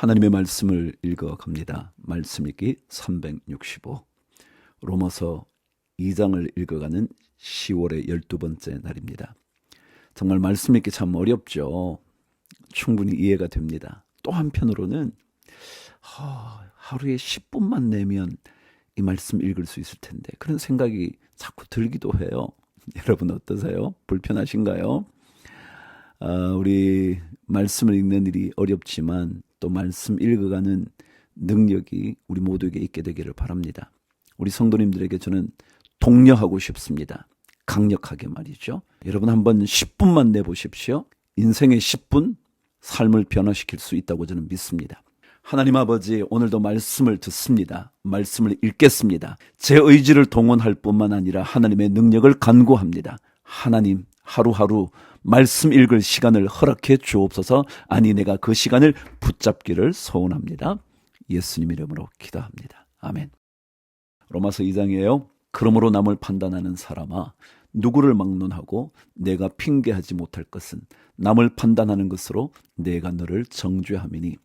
하나님의 말씀을 읽어갑니다. 말씀 읽기 365. 로마서 2장을 읽어가는 10월의 12번째 날입니다. 정말 말씀 읽기 참 어렵죠. 충분히 이해가 됩니다. 또 한편으로는 하루에 10분만 내면 이 말씀 읽을 수 있을 텐데 그런 생각이 자꾸 들기도 해요. 여러분 어떠세요? 불편하신가요? 우리 말씀을 읽는 일이 어렵지만 또 말씀 읽어가는 능력이 우리 모두에게 있게 되기를 바랍니다. 우리 성도님들에게 저는 독려하고 싶습니다. 강력하게 말이죠. 여러분 한번 10분만 내보십시오. 인생의 10분 삶을 변화시킬 수 있다고 저는 믿습니다. 하나님 아버지, 오늘도 말씀을 듣습니다. 말씀을 읽겠습니다. 제 의지를 동원할 뿐만 아니라 하나님의 능력을 간구합니다. 하나님, 하루하루 말씀 읽을 시간을 허락해 주옵소서. 아니, 내가 그 시간을 붙잡기를 소원합니다. 예수님 이름으로 기도합니다. 아멘. 로마서 2장이에요. 그러므로 남을 판단하는 사람아, 누구를 막론하고 내가 핑계하지 못할 것은 남을 판단하는 것으로 내가 너를 정죄함이니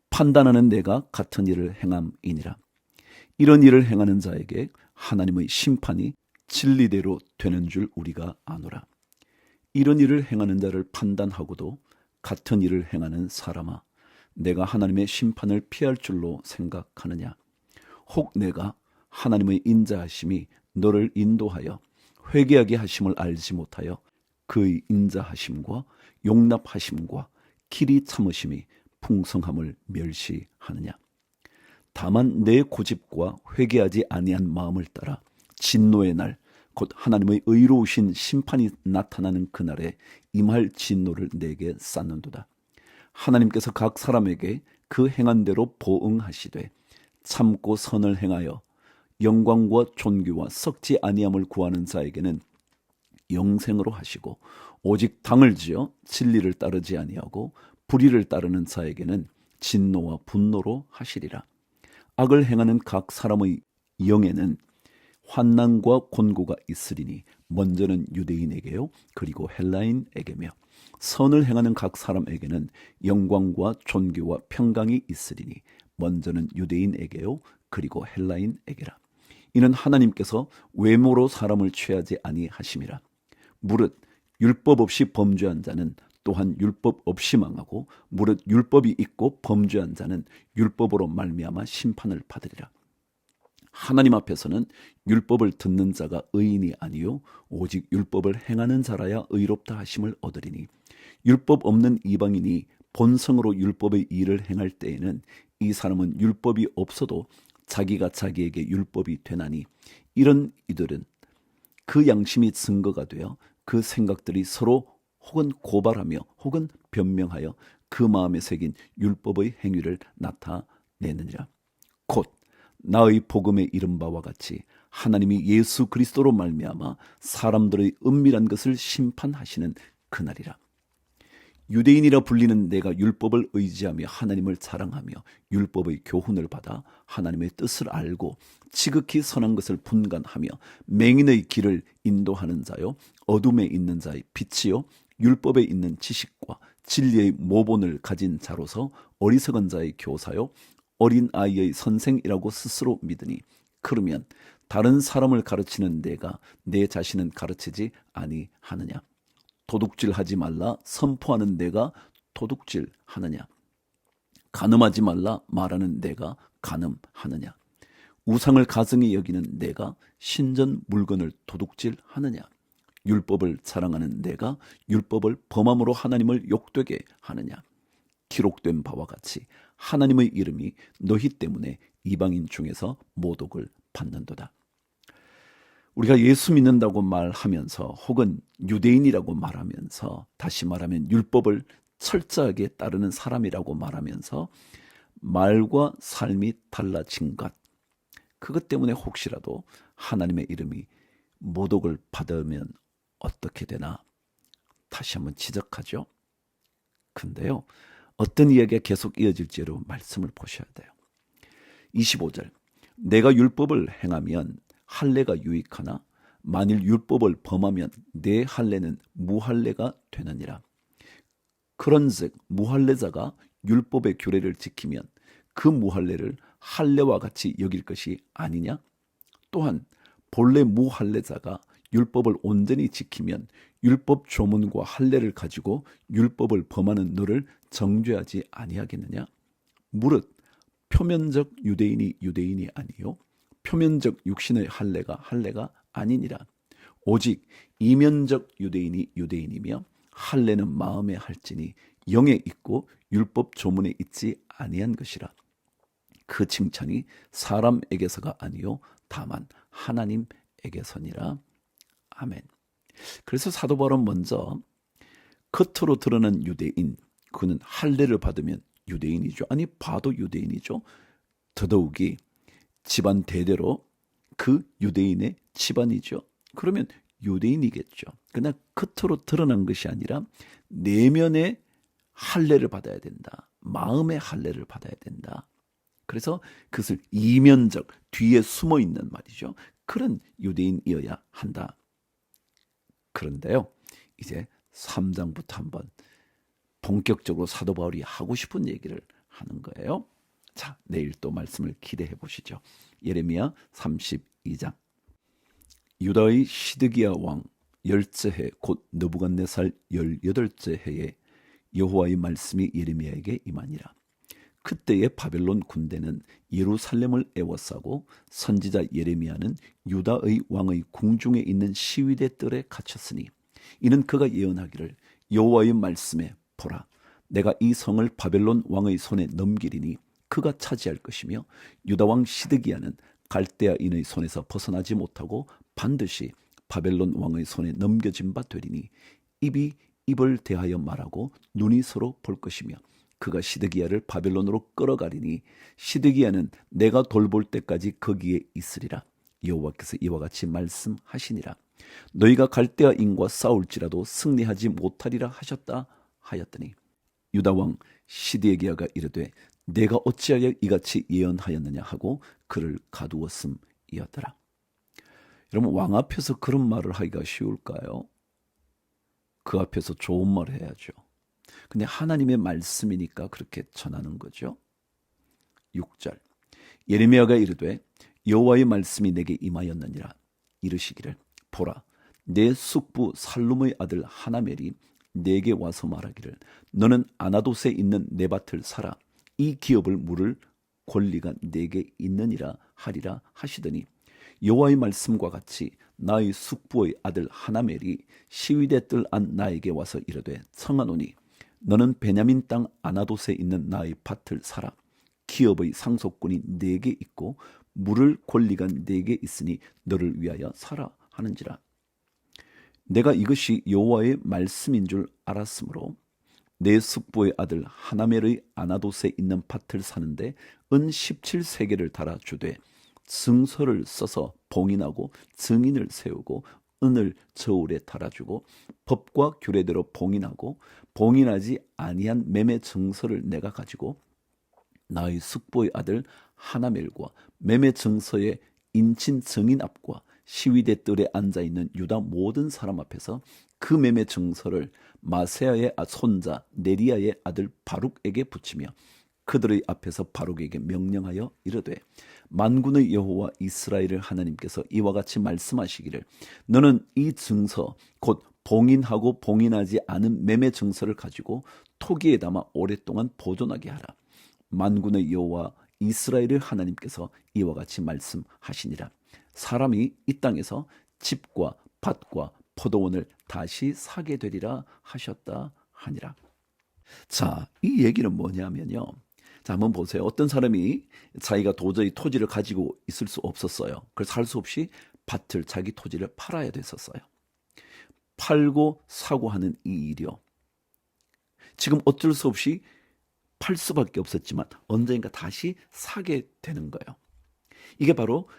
판단하는 내가 같은 일을 행함이니라. 이런 일을 행하는 자에게 하나님의 심판이 진리대로 되는 줄 우리가 아노라. 이런 일을 행하는 자를 판단하고도 같은 일을 행하는 사람아, 내가 하나님의 심판을 피할 줄로 생각하느냐? 혹 내가 하나님의 인자하심이 너를 인도하여 회개하게 하심을 알지 못하여 그의 인자하심과 용납하심과 길이 참으심이 풍성함을 멸시하느냐? 다만 내 고집과 회개하지 아니한 마음을 따라 진노의 날, 곧 하나님의 의로우신 심판이 나타나는 그날에 임할 진노를 내게 쌓는도다. 하나님께서 각 사람에게 그 행한 대로 보응하시되 참고 선을 행하여 영광과 존귀와 썩지 아니함을 구하는 자에게는 영생으로 하시고, 오직 당을 지어 진리를 따르지 아니하고 불의를 따르는 자에게는 진노와 분노로 하시리라. 악을 행하는 각 사람의 영에는 환난과 곤고가 있으리니 먼저는 유대인에게요, 그리고 헬라인에게며 선을 행하는 각 사람에게는 영광과 존귀와 평강이 있으리니 먼저는 유대인에게요, 그리고 헬라인에게라. 이는 하나님께서 외모로 사람을 취하지 아니하심이라. 무릇 율법 없이 범죄한 자는 또한 율법 없이 망하고, 무릇 율법이 있고 범죄한 자는 율법으로 말미암아 심판을 받으리라. 하나님 앞에서는 율법을 듣는 자가 의인이 아니요 오직 율법을 행하는 자라야 의롭다 하심을 얻으리니, 율법 없는 이방인이 본성으로 율법의 일을 행할 때에는 이 사람은 율법이 없어도 자기가 자기에게 율법이 되나니, 이런 이들은 그 양심이 증거가 되어 그 생각들이 서로 혹은 고발하며 혹은 변명하여 그 마음에 새긴 율법의 행위를 나타내느니라. 곧 나의 복음에 이른 바와 같이 하나님이 예수 그리스도로 말미암아 사람들의 은밀한 것을 심판하시는 그날이라. 유대인이라 불리는 내가 율법을 의지하며 하나님을 사랑하며 율법의 교훈을 받아 하나님의 뜻을 알고 지극히 선한 것을 분간하며 맹인의 길을 인도하는 자요, 어둠에 있는 자의 빛이요, 율법에 있는 지식과 진리의 모본을 가진 자로서 어리석은 자의 교사요, 어린 아이의 선생이라고 스스로 믿으니, 그러면 다른 사람을 가르치는 내가 내 자신은 가르치지 아니하느냐? 도둑질하지 말라 선포하는 내가 도둑질하느냐? 간음하지 말라 말하는 내가 간음하느냐? 우상을 가증히 여기는 내가 신전 물건을 도둑질하느냐? 율법을 자랑하는 내가 율법을 범함으로 하나님을 욕되게 하느냐? 기록된 바와 같이 하나님의 이름이 너희 때문에 이방인 중에서 모독을 받는도다. 우리가 예수 믿는다고 말하면서 혹은 유대인이라고 말하면서, 다시 말하면 율법을 철저하게 따르는 사람이라고 말하면서 말과 삶이 달라진 것, 그것 때문에 혹시라도 하나님의 이름이 모독을 받으면 어떻게 되나 다시 한번 지적하죠. 근데요, 어떤 이야기가 계속 이어질지 여러분 말씀을 보셔야 돼요. 25절, 내가 율법을 행하면 할례가 유익하나 만일 율법을 범하면 내 할례는 무할례가 되느니라. 그런즉 무할례자가 율법의 규례를 지키면 그 무할례를 할례와 같이 여길 것이 아니냐? 또한 본래 무할례자가 율법을 온전히 지키면 율법 조문과 할례를 가지고 율법을 범하는 너를 정죄하지 아니하겠느냐? 무릇 표면적 유대인이 유대인이 아니요 표면적 육신의 할례가 아니니라. 오직 이면적 유대인이 유대인이며 할례는 마음에 할지니 영에 있고 율법 조문에 있지 아니한 것이라. 그 칭찬이 사람에게서가 아니요 다만 하나님에게서니라. 아멘. 그래서 사도 바울은 먼저 겉으로 드러난 유대인, 그는 할례를 받으면 유대인이죠. 아니 봐도 유대인이죠. 더더욱이 집안 대대로 그 유대인의 집안이죠. 그러면 유대인이겠죠. 그러나 겉으로 드러난 것이 아니라 내면의 할례를 받아야 된다. 마음의 할례를 받아야 된다. 그래서 그것을 이면적, 뒤에 숨어 있는 말이죠. 그런 유대인이어야 한다. 그런데요, 이제 3장부터 한번 본격적으로 사도 바울이 하고 싶은 얘기를 하는 거예요. 자, 내일 또 말씀을 기대해 보시죠. 예레미야 32장. 유다의 시드기야 왕 10째 해, 곧 느부갓네살 18째 해에 여호와의 말씀이 예레미야에게 임하니라. 그때의 바벨론 군대는 예루살렘을 에워싸고 선지자 예레미야는 유다의 왕의 궁중에 있는 시위대 뜰에 갇혔으니 이는 그가 예언하기를 여호와의 말씀에 보라, 내가 이 성을 바벨론 왕의 손에 넘기리니 그가 차지할 것이며 유다 왕 시드기야는 갈대아인의 손에서 벗어나지 못하고 반드시 바벨론 왕의 손에 넘겨진 바 되리니 입이 입을 대하여 말하고 눈이 서로 볼 것이며 그가 시드기야를 바벨론으로 끌어가리니 시드기야는 내가 돌볼 때까지 거기에 있으리라. 여호와께서 이와 같이 말씀하시니라. 너희가 갈대아인과 싸울지라도 승리하지 못하리라 하셨다 하였더니 유다 왕 시드기야가 이르되 내가 어찌하여 이같이 예언하였느냐 하고 그를 가두었음이었더라. 여러분, 왕 앞에서 그런 말을 하기가 쉬울까요? 그 앞에서 좋은 말을 해야죠. 근데 하나님의 말씀이니까 그렇게 전하는 거죠. 6절. 예레미야가 이르되 여호와의 말씀이 내게 임하였느니라. 이르시기를 보라, 내 숙부 살룸의 아들 하나멜이 내게 와서 말하기를 너는 아나돗에 있는 내 밭을 사라. 이 기업을 물을 권리가 내게 있느니라 하리라 하시더니 여호와의 말씀과 같이 나의 숙부의 아들 하나멜이 시위대 뜰 안 나에게 와서 이르되 청하노니 너는 베냐민 땅 아나돗에 있는 나의 밭을 사라. 기업의 상속권이 내게 있고 물을 권리가 내게 있으니 너를 위하여 사라 하는지라. 내가 이것이 여호와의 말씀인 줄 알았으므로 내 숙부의 아들 하나멜의 아나돗에 있는 밭을 사는데 은 17세겔을 달아 주되 증서를 써서 봉인하고 증인을 세우고 은을 저울에 달아주고 법과 규례대로 봉인하고 봉인하지 아니한 매매 증서를 내가 가지고 나의 숙부의 아들 하나멜과 매매 증서의 인친 증인 앞과 시위대 뜰에 앉아있는 유다 모든 사람 앞에서 그 매매 증서를 마세야의 손자 네리야의 아들 바룩에게 붙이며 그들의 앞에서 바룩에게 명령하여 이르되 만군의 여호와 이스라엘의 하나님께서 이와 같이 말씀하시기를 너는 이 증서 곧 봉인하고 봉인하지 않은 매매 증서를 가지고 토기에 담아 오랫동안 보존하게 하라. 만군의 여호와 이스라엘의 하나님께서 이와 같이 말씀하시니라. 사람이 이 땅에서 집과 밭과 포도원을 다시 사게 되리라 하셨다 하니라. 자, 이 얘기는 뭐냐면요. 자, 한번 보세요. 어떤 사람이 자기가 도저히 토지를 가지고 있을 수 없었어요. 그래서 할 수 없이 밭을, 자기 토지를 팔아야 됐었어요. 팔고 사고 하는 이 일이요. 지금 어쩔 수 없이 팔 수밖에 없었지만 언젠가 다시 사게 되는 거예요. 이게 바로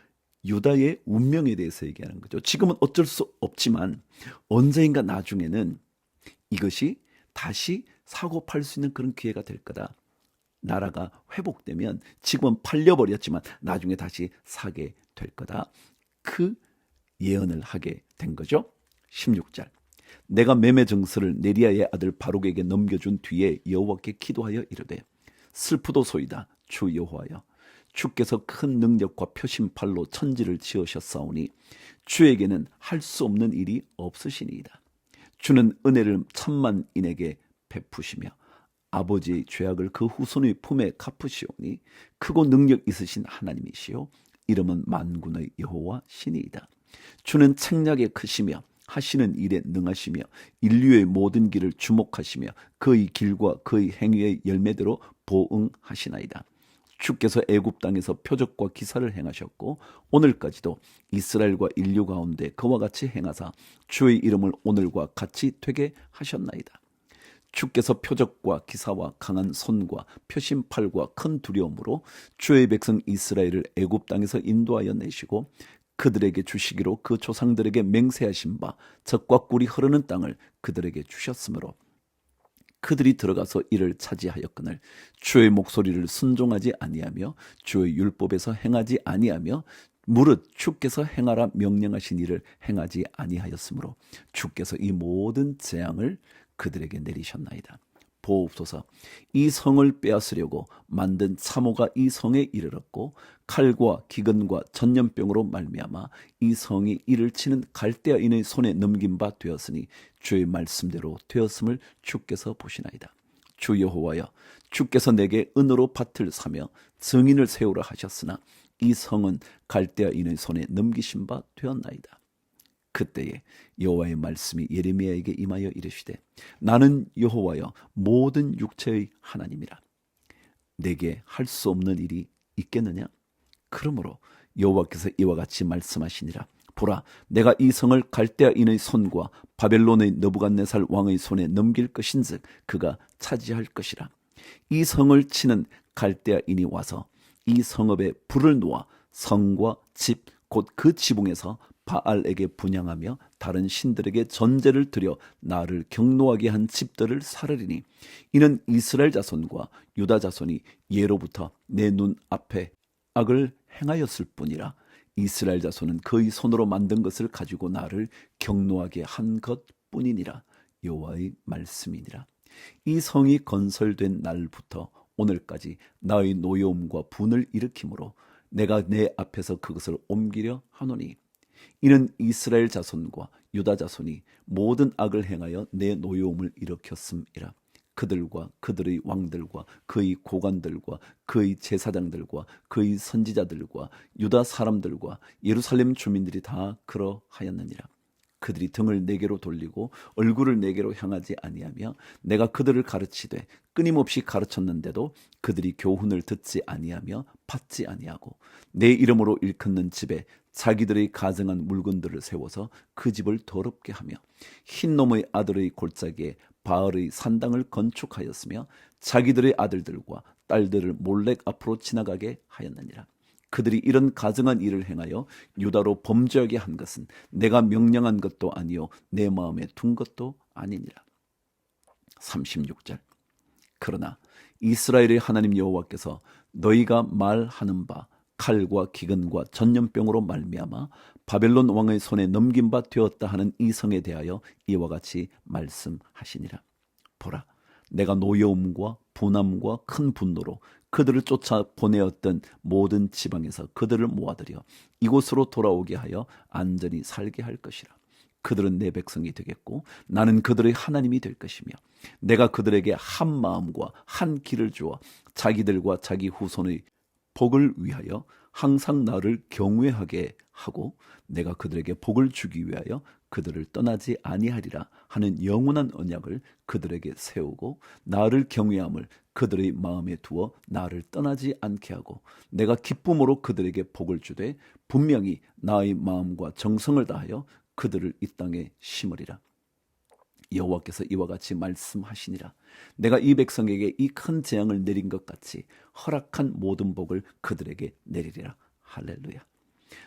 유다의 운명에 대해서 얘기하는 거죠. 지금은 어쩔 수 없지만 언젠가 나중에는 이것이 다시 사고 팔 수 있는 그런 기회가 될 거다. 나라가 회복되면 지금은 팔려버렸지만 나중에 다시 사게 될 거다. 그 예언을 하게 된 거죠. 16절. 내가 매매 증서를 네리야의 아들 바룩에게 넘겨준 뒤에 여호와께 기도하여 이르되 슬프도소이다. 주 여호와여, 주께서 큰 능력과 표심팔로 천지를 지으셨사오니 주에게는 할 수 없는 일이 없으시니이다. 주는 은혜를 천만인에게 베푸시며 아버지의 죄악을 그 후손의 품에 갚으시오니 크고 능력 있으신 하나님이시요 이름은 만군의 여호와 신이이다. 주는 책략에 크시며 하시는 일에 능하시며 인류의 모든 길을 주목하시며 그의 길과 그의 행위의 열매대로 보응하시나이다. 주께서 애굽 땅에서 표적과 기사를 행하셨고 오늘까지도 이스라엘과 인류 가운데 그와 같이 행하사 주의 이름을 오늘과 같이 되게 하셨나이다. 주께서 표적과 기사와 강한 손과 표심팔과 큰 두려움으로 주의 백성 이스라엘을 애굽 땅에서 인도하여 내시고 그들에게 주시기로 그 조상들에게 맹세하신 바 젖과 꿀이 흐르는 땅을 그들에게 주셨으므로 그들이 들어가서 이를 차지하였거늘 주의 목소리를 순종하지 아니하며 주의 율법에서 행하지 아니하며 무릇 주께서 행하라 명령하신 일을 행하지 아니하였으므로 주께서 이 모든 재앙을 그들에게 내리셨나이다. 보옵소서. 이 성을 빼앗으려고 만든 참호가 이 성에 이르렀고 칼과 기근과 전염병으로 말미암아 이 성이 이를 치는 갈대아인의 손에 넘긴 바 되었으니 주의 말씀대로 되었음을 주께서 보시나이다. 주 여호와여, 주께서 내게 은으로 밭을 사며 증인을 세우라 하셨으나 이 성은 갈대아인의 손에 넘기신 바 되었나이다. 그때에 여호와의 말씀이 예레미야에게 임하여 이르시되 나는 여호와여 모든 육체의 하나님이라. 내게 할 수 없는 일이 있겠느냐? 그러므로 여호와께서 이와 같이 말씀하시니라. 보라, 내가 이 성을 갈대아인의 손과 바벨론의 느부갓네살 왕의 손에 넘길 것인즉 그가 차지할 것이라. 이 성을 치는 갈대아인이 와서 이 성읍에 불을 놓아 성과 집 곧 그 지붕에서 바알에게 분향하며 다른 신들에게 전제를 드려 나를 경노하게 한 집들을 사르리니 이는 이스라엘 자손과 유다 자손이 예로부터 내 눈 앞에 악을 행하였을 뿐이라. 이스라엘 자손은 그의 손으로 만든 것을 가지고 나를 경노하게 한 것뿐이니라. 여호와의 말씀이니라. 이 성이 건설된 날부터 오늘까지 나의 노여움과 분을 일으키므로 내가 내 앞에서 그것을 옮기려 하노니 이는 이스라엘 자손과 유다 자손이 모든 악을 행하여 내 노여움을 일으켰음이라. 그들과 그들의 왕들과 그의 고관들과 그의 제사장들과 그의 선지자들과 유다 사람들과 예루살렘 주민들이 다 그러하였느니라. 그들이 등을 내게로 돌리고 얼굴을 내게로 향하지 아니하며 내가 그들을 가르치되 끊임없이 가르쳤는데도 그들이 교훈을 듣지 아니하며 받지 아니하고 내 이름으로 일컫는 집에 자기들의 가증한 물건들을 세워서 그 집을 더럽게 하며 흰놈의 아들의 골짜기에 바알의 산당을 건축하였으며 자기들의 아들들과 딸들을 몰렉 앞으로 지나가게 하였느니라. 그들이 이런 가증한 일을 행하여 유다로 범죄하게 한 것은 내가 명령한 것도 아니요 내 마음에 둔 것도 아니니라. 36절. 그러나 이스라엘의 하나님 여호와께서 너희가 말하는 바 칼과 기근과 전염병으로 말미암아 바벨론 왕의 손에 넘긴 바 되었다 하는 이 성에 대하여 이와 같이 말씀하시니라. 보라, 내가 노여움과 분함과 큰 분노로 그들을 쫓아 보내었던 모든 지방에서 그들을 모아들여 이곳으로 돌아오게 하여 안전히 살게 할 것이라. 그들은 내 백성이 되겠고 나는 그들의 하나님이 될 것이며 내가 그들에게 한 마음과 한 길을 주어 자기들과 자기 후손의 복을 위하여 항상 나를 경외하게 하고 내가 그들에게 복을 주기 위하여 그들을 떠나지 아니하리라 하는 영원한 언약을 그들에게 세우고 나를 경외함을 그들의 마음에 두어 나를 떠나지 않게 하고 내가 기쁨으로 그들에게 복을 주되 분명히 나의 마음과 정성을 다하여 그들을 이 땅에 심으리라. 여호와께서 이와 같이 말씀하시니라. 내가 이 백성에게 이 큰 재앙을 내린 것 같이 허락한 모든 복을 그들에게 내리리라. 할렐루야.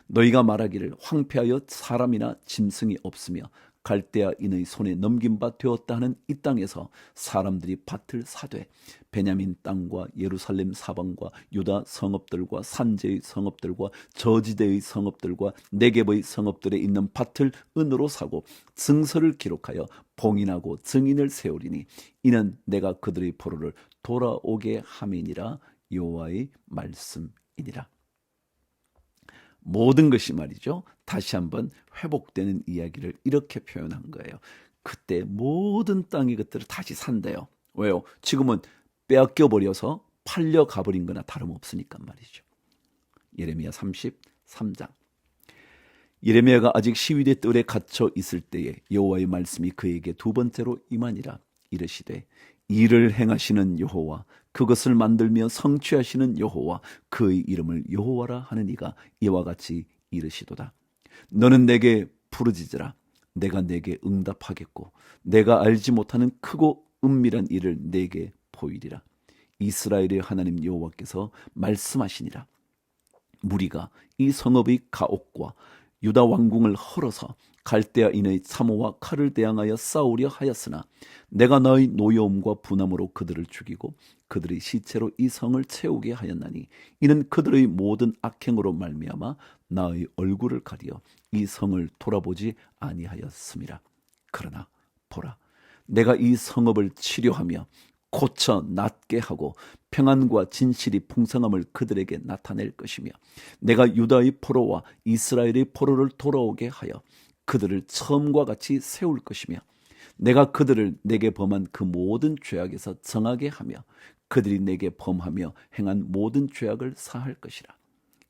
너희가 말하기를 황폐하여 사람이나 짐승이 없으며 갈대아인의 손에 넘긴 바 되었다 하는 이 땅에서 사람들이 밭을 사되 베냐민 땅과 예루살렘 사방과 유다 성읍들과 산지의 성읍들과 저지대의 성읍들과 네겝의 성읍들에 있는 밭을 은으로 사고 증서를 기록하여 봉인하고 증인을 세우리니 이는 내가 그들의 포로를 돌아오게 함이니라. 여호와의 말씀이니라. 모든 것이 말이죠, 다시 한번 회복되는 이야기를 이렇게 표현한 거예요. 그때 모든 땅의 것들을 다시 산대요. 왜요? 지금은 빼앗겨 버려서 팔려 가버린 거나 다름없으니까 말이죠. 예레미야 33장. 예레미야가 아직 시위대 뜰에 갇혀 있을 때에 여호와의 말씀이 그에게 두 번째로 임하니라. 이르시되 일을 행하시는 여호와, 그것을 만들며 성취하시는 여호와, 그의 이름을 여호와라 하는 이가 이와 같이 이르시도다. 너는 내게 부르짖으라. 내가 내게 응답하겠고 내가 알지 못하는 크고 은밀한 일을 내게 보이리라. 이스라엘의 하나님 여호와께서 말씀하시니라. 무리가 이 성읍의 가옥과 유다 왕궁을 헐어서 갈대아인의 참호와 칼을 대항하여 싸우려 하였으나 내가 너의 노여움과 분함으로 그들을 죽이고 그들의 시체로 이 성을 채우게 하였나니 이는 그들의 모든 악행으로 말미암아 나의 얼굴을 가리어 이 성을 돌아보지 아니하였음이라. 그러나 보라, 내가 이 성읍을 치료하며 고쳐 낫게 하고 평안과 진실이 풍성함을 그들에게 나타낼 것이며 내가 유다의 포로와 이스라엘의 포로를 돌아오게 하여 그들을 처음과 같이 세울 것이며 내가 그들을 내게 범한 그 모든 죄악에서 정하게 하며 그들이 내게 범하며 행한 모든 죄악을 사할 것이라.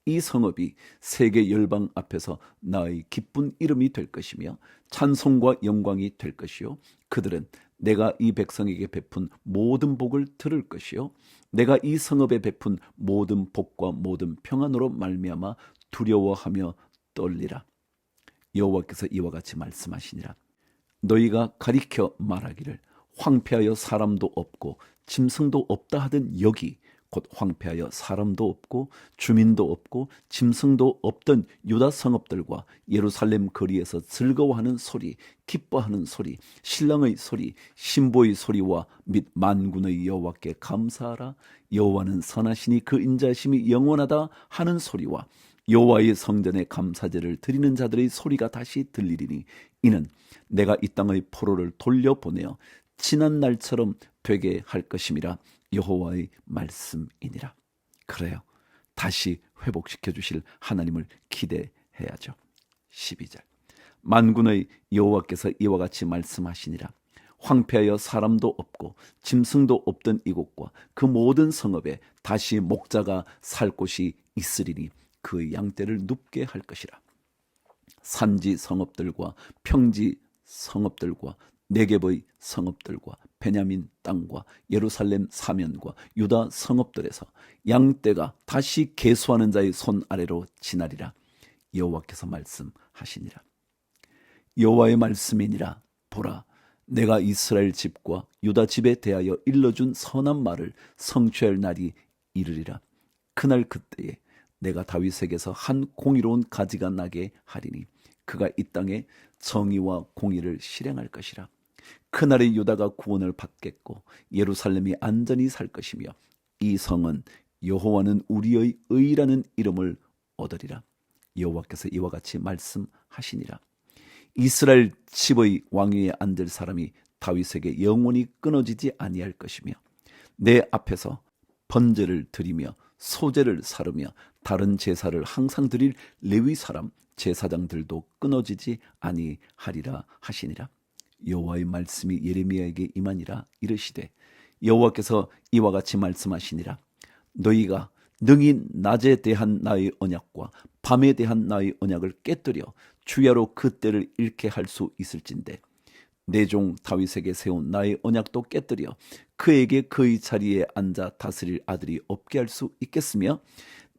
이 성읍이 세계 열방 앞에서 나의 기쁜 이름이 될 것이며 찬송과 영광이 될 것이요 그들은 내가 이 백성에게 베푼 모든 복을 들을 것이요 내가 이 성읍에 베푼 모든 복과 모든 평안으로 말미암아 두려워하며 떨리라. 여호와께서 이와 같이 말씀하시니라. 너희가 가리켜 말하기를 황폐하여 사람도 없고 짐승도 없다 하던 여기 곧 황폐하여 사람도 없고 주민도 없고 짐승도 없던 유다 성읍들과 예루살렘 거리에서 즐거워하는 소리, 기뻐하는 소리, 신랑의 소리, 신보의 소리와 및 만군의 여호와께 감사하라. 여호와는 선하시니 그 인자심이 영원하다 하는 소리와 여호와의 성전에 감사제를 드리는 자들의 소리가 다시 들리리니 이는 내가 이 땅의 포로를 돌려보내어 지난 날처럼 되게 할 것임이라. 여호와의 말씀이니라. 그래요, 다시 회복시켜 주실 하나님을 기대해야죠. 12절. 만군의 여호와께서 이와 같이 말씀하시니라. 황폐하여 사람도 없고 짐승도 없던 이곳과 그 모든 성읍에 다시 목자가 살 곳이 있으리니 그 양떼를 눕게 할 것이라. 산지 성읍들과 평지 성읍들과 네겝의 성읍들과 베냐민 땅과 예루살렘 사면과 유다 성읍들에서 양떼가 다시 계수하는 자의 손 아래로 지나리라. 여호와께서 말씀하시니라. 여호와의 말씀이니라. 보라, 내가 이스라엘 집과 유다 집에 대하여 일러준 선한 말을 성취할 날이 이르리라. 그날 그때에 내가 다윗에게서 한 공의로운 가지가 나게 하리니 그가 이 땅에 정의와 공의를 실행할 것이라. 그날에 유다가 구원을 받겠고 예루살렘이 안전히 살 것이며 이 성은 여호와는 우리의 의라는 이름을 얻으리라. 여호와께서 이와 같이 말씀하시니라. 이스라엘 집의 왕위에 앉을 사람이 다윗에게 영원히 끊어지지 아니할 것이며 내 앞에서 번제를 드리며 소제를 사르며 다른 제사를 항상 드릴 레위 사람 제사장들도 끊어지지 아니하리라 하시니라. 여호와의 말씀이 예레미야에게 임하니라. 이르시되 여호와께서 이와 같이 말씀하시니라. 너희가 능히 낮에 대한 나의 언약과 밤에 대한 나의 언약을 깨뜨려 주야로 그 때를 잃게 할 수 있을진데 내 종 다윗에게 세운 나의 언약도 깨뜨려 그에게 그의 자리에 앉아 다스릴 아들이 없게 할 수 있겠으며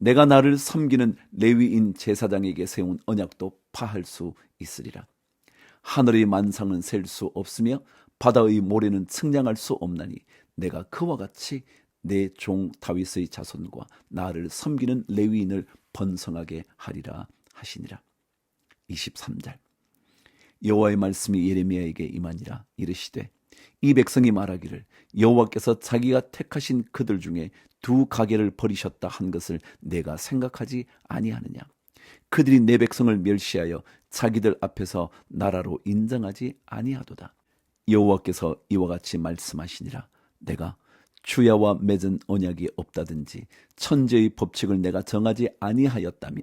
내가 나를 섬기는 레위인 제사장에게 세운 언약도 파할 수 있으리라. 하늘의 만상은 셀 수 없으며 바다의 모래는 측량할 수 없나니 내가 그와 같이 내 종 다윗의 자손과 나를 섬기는 레위인을 번성하게 하리라 하시니라. 23절. 여호와의 말씀이 예레미야에게 임하니라. 이르시되 이 백성이 말하기를 여호와께서 자기가 택하신 그들 중에 두 가게를 버리셨다 한 것을 내가 생각하지 아니하느냐. 그들이 내 백성을 멸시하여 자기들 앞에서 나라로 인정하지 아니하도다. 여호와께서 이와 같이 말씀하시니라. 내가 주야와 맺은 언약이 없다든지 천재의 법칙을 내가 정하지 아니하였다면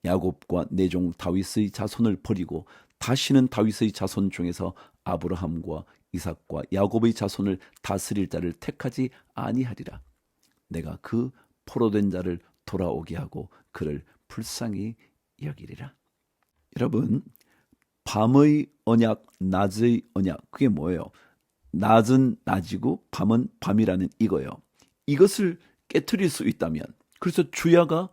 야곱과 내 종 다윗의 자손을 버리고 다시는 다윗의 자손 중에서 아브라함과 이삭과 야곱의 자손을 다스릴 자를 택하지 아니하리라. 내가 그 포로된 자를 돌아오게 하고 그를 불쌍히 여기리라. 여러분, 밤의 언약, 낮의 언약, 그게 뭐예요? 낮은 낮이고 밤은 밤이라는 이거예요. 이것을 깨트릴 수 있다면, 그래서 주야가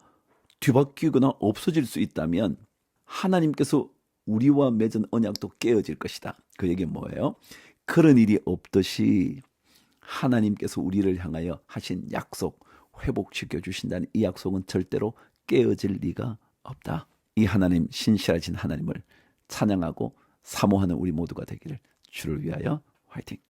뒤바뀌거나 없어질 수 있다면 하나님께서 우리와 맺은 언약도 깨어질 것이다. 그 얘기는 뭐예요? 그런 일이 없듯이 하나님께서 우리를 향하여 하신 약속, 회복시켜 주신다는 이 약속은 절대로 깨어질 리가 없다. 이 하나님, 신실하신 하나님을 찬양하고 사모하는 우리 모두가 되기를 주를 위하여 화이팅!